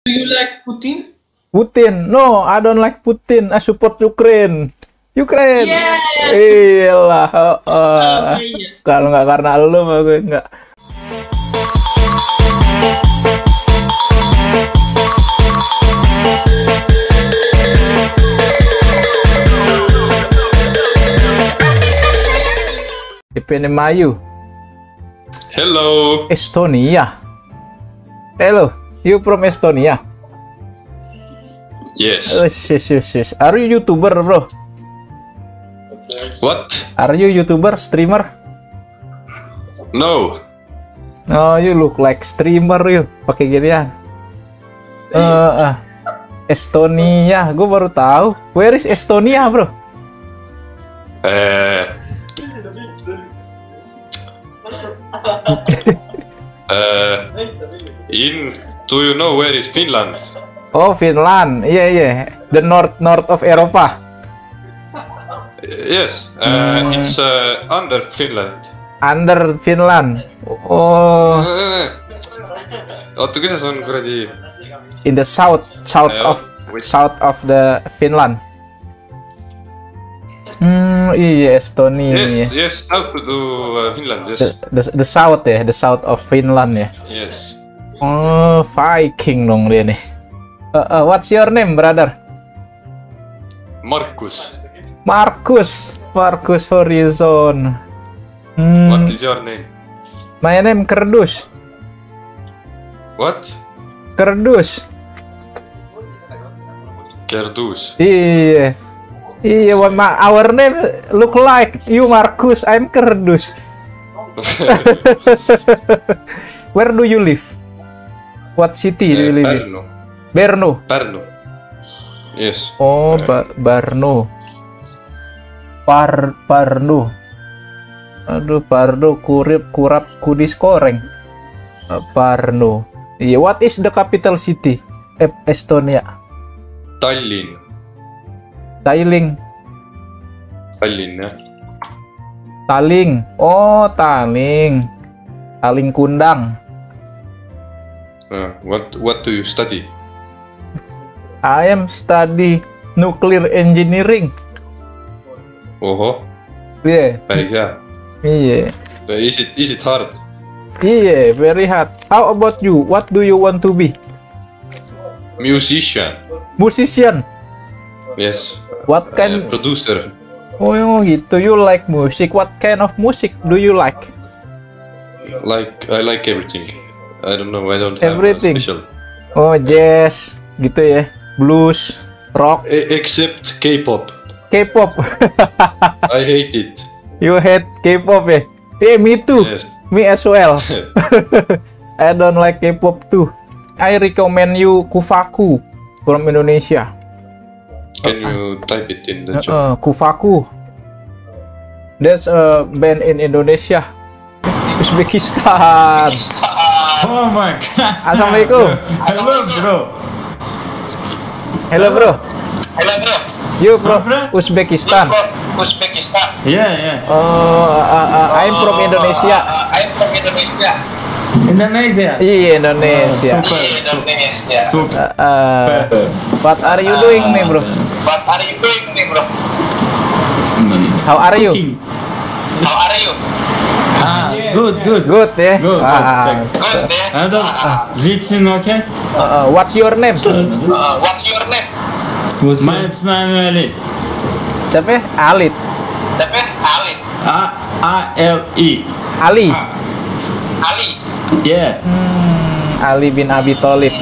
Do you like Putin? Putin? No, I don't like Putin. I support Ukraine. Ukraine. Yeah. Iyalah. Iya. Kalau nggak karena lu, mah gue nggak. Ipinemayu. Hello. Estonia. Hello. You from Estonia? Yes. Yes. Are you YouTuber, bro? What? Are you YouTuber, streamer? No. Oh, you look like streamer, you pakai ginian. Estonia, gue baru tahu. Where is Estonia, bro? Do you know where is Finland? Oh, Finland. Iya. The north of Eropa. Yes. It's under Finland. Under Finland. Oh. Oota, kuidas on kuradi? In the south of the Finland. Iya, Estonia. Yes, south to Finland. Yes. The south ya, the south of Finland ya. Yes. Oh, Viking dong dia nih. What's your name, brother? Markus. Markus Horizon. What is your name? My name Kerdus. What? Kerdus. Kerdus. Iya, our name look like you, Markus. I'm Kerdus. Where do you live? What city do you live in? Brno. Yes. Oh, Brno. Parno. Aduh, Parno, kurap, kudis, koreng. Parno. Yeah, what is the capital city? Estonia. Tallinn. Tallinn. Ya. Tallinn. Oh, Tallinn. Tallinn Kundang. What do you study? I am study nuclear engineering. Oho. Yeah. Päris hea. Yeah. Is it hard? Yeah, very hard. How about you? What do you want to be? Musician. Yes. What kind? Producer. Oh, gitu. You like music? What kind of music do you like? I like everything. I don't know. I don't have Everything. a special. Oh, jazz, gitu ya. Blues, rock. Except K-pop. K-pop. I hate it. You hate K-pop ya? Yeah, me too. Yes. Me as well. I don't like K-pop too. I recommend you Kufaku from Indonesia. Can you type it in the chat? Kufaku. That's a band in Indonesia. Uzbekistan. Oh my god. Assalamualaikum. Hello bro. You from Uzbekistan? Yeah. I'm from Indonesia. Indonesia. Iya, Indonesia. Super. What are you doing nih, bro? How are you? Good. Good ya. Good. And Zitsin, okay? What's your name? My name Ali. Siapa? Alit. Ali. Ali. Yeah. Ali bin Abi Thalib.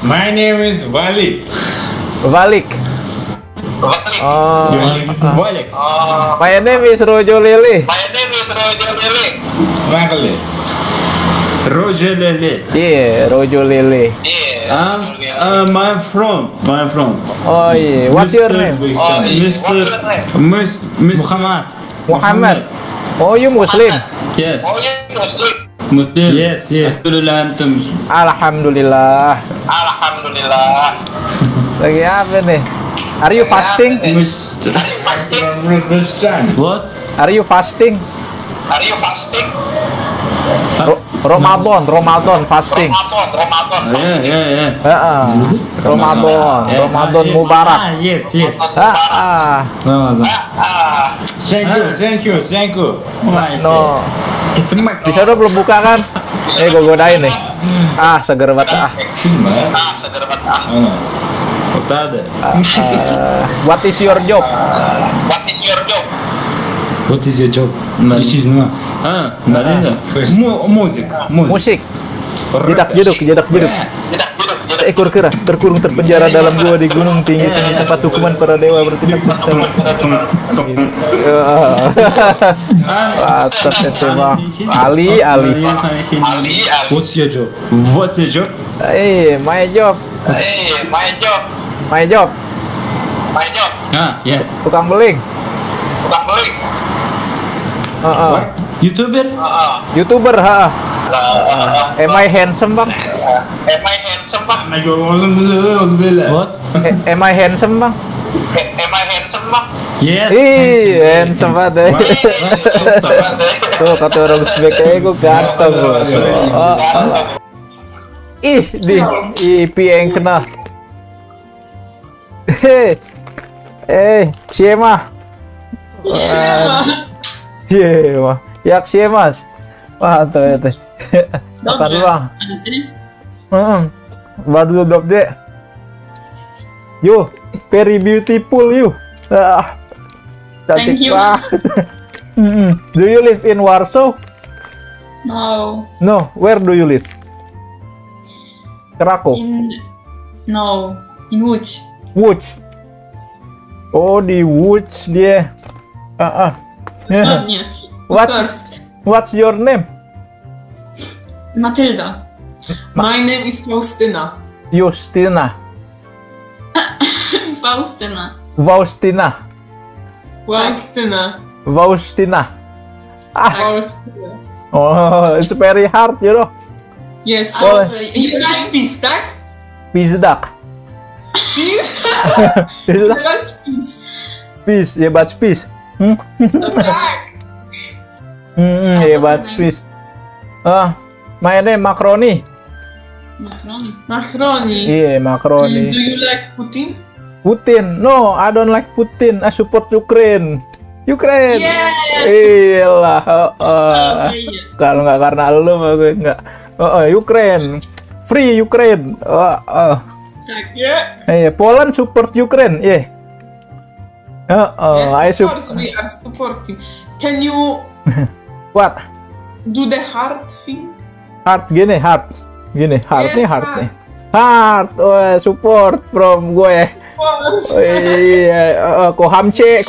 My name is Wali. Balik. Wali. My name is Rojo Lele. Wali. Roger Lele. Yeah, Rojo Lele. My friend. Oh yeah. What's your name? Mr. Muhammad. Oh, you Muslim? Yes. Muslim. Yes. Alhamdulillah. Lagi apa nih? Are you fasting? What? Are you fasting? Ramadan fasting. Yeah. Ramadan Mubarak. Yes. Ramazan. Thank you. No. Kesemak. Di sana belum buka kan? Gue godain nih. Seger banget. Otada. What is your job? What is your job? This is no. Musik. Jedak. Seekor kera terkurung terpenjara dalam gua di gunung tinggi sini tempat hukuman para dewa bertindak sengsara. Ali. What's your job? My job. Yeah. Tukang beling. YouTuber, Am I handsome, Bang? What? Am I handsome, Bang? Yes. Handsome banget. Tuh kata orang Uzbek gue ganteng loh. Pi yang kena. Siema. Jak siemas. Mantap itu. Apa Bang? Baru dobde. You, very beautiful you. Cantik banget. Do you live in Warsaw? No, where do you live? Krakow. In Łódź. Łódź. Oh, di Łódź dia. What's your name? Matylda. My name is Faustyna. Justina. Faustyna. Faustina. Faustyna. Oh, it's very hard, you know. Yes. You like peace, tak? Pizdak. Peace, yeah, but peace. Yeah, but peace. My name Macaroni. Macaroni. Yeah, macaroni. Do you like Putin? Putin? No, I don't like Putin. I support Ukraine. Yes. Iyalah. Kalau nggak karena lu, gue nggak. Ukraine. Free Ukraine. Poland support Ukraine. Yeah. Yes, of course we are supporting. Can you What? do the heart thing? Heart. Nih. Heart. Support from gue. Kohamcie.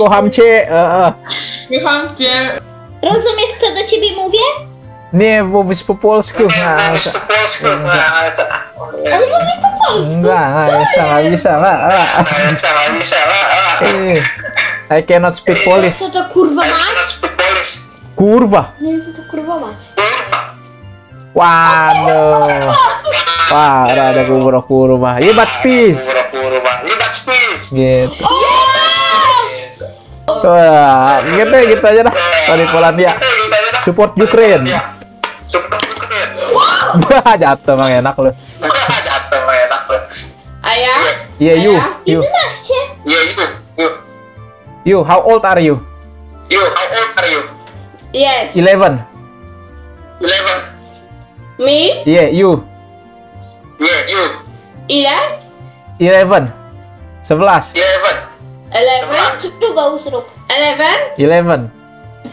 Rozumiesz, co do ciebie mówię? Nie, mówisz po polsku. On mówi po polsku. Nggak bisa. I cannot speak Polish. Co to kurwa mać? Kurwa. Nie wiem, co to kurwa mać. Waduh. Wah, ada kurva. Iya, but peace. Gitu. Wah, gitu aja dah. Tadi Polandia. Support Ukraine. Jatuh emang enak lu. Ayah? Yeah, you. 11. You, how old are you? Yes. 11. Me? Yeah, you. 11. 11. 11? Coba usurup. 11? 11.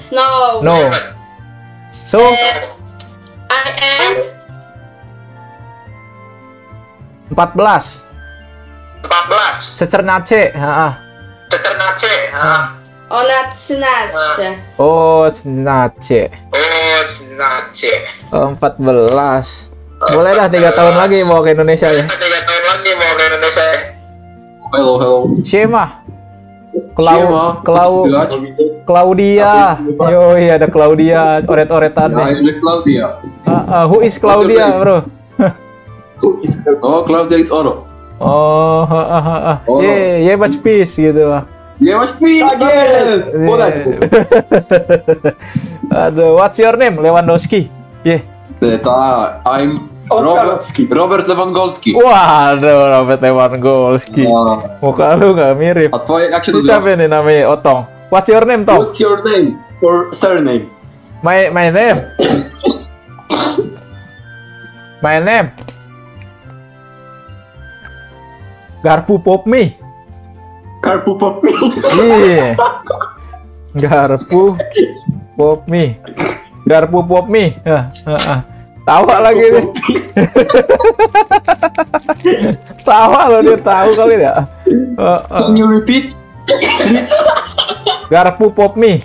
No. So, I am 14. Secernace. ona 13. Oh, Secernace. 14. Boleh dah 3 tahun lagi mau ke Indonesia ya. Hello. Siema. Claudia. Yo, iya ada Claudia, oret-oretan nih. Claudia. Who is Claudia, bro? Oh, Claudia is Oro. Oh, yeah, but peace gitu. Yeah, mas yes. Aduh, what's your name? Lewandowski. Yeah. I'm Robert Lewandowski. Waduh, Robert Lewandowski. Muka lu nggak mirip. Ini siapa nih namanya Otong? What's your name, Tom? What's your name or surname? My name. My name. Garpu Popmi. Garpu Popmi. Iya. Garpu Popmi. Garpu Popmi. Tawa lagi nih. Tawa loh, dia tahu kali ya. Can you repeat? Garpu Popmi.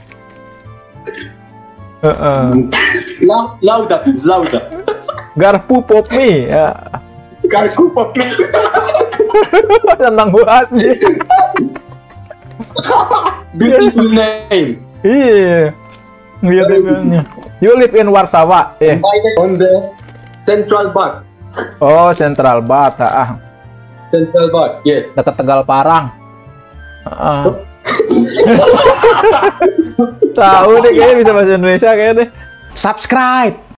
Lauda, please, lauda. Garpu Popmi. Ya. Garpu Popmi. Senang banget nih. Beautiful name. Iya. Beautifulnya. You live in Warsaw, ya? On the Central Park. Oh, Central Park, Central Park, yes. Dekat Tegal Parang. Tahu deh, kayaknya bisa bahasa Indonesia kayaknya deh. Subscribe.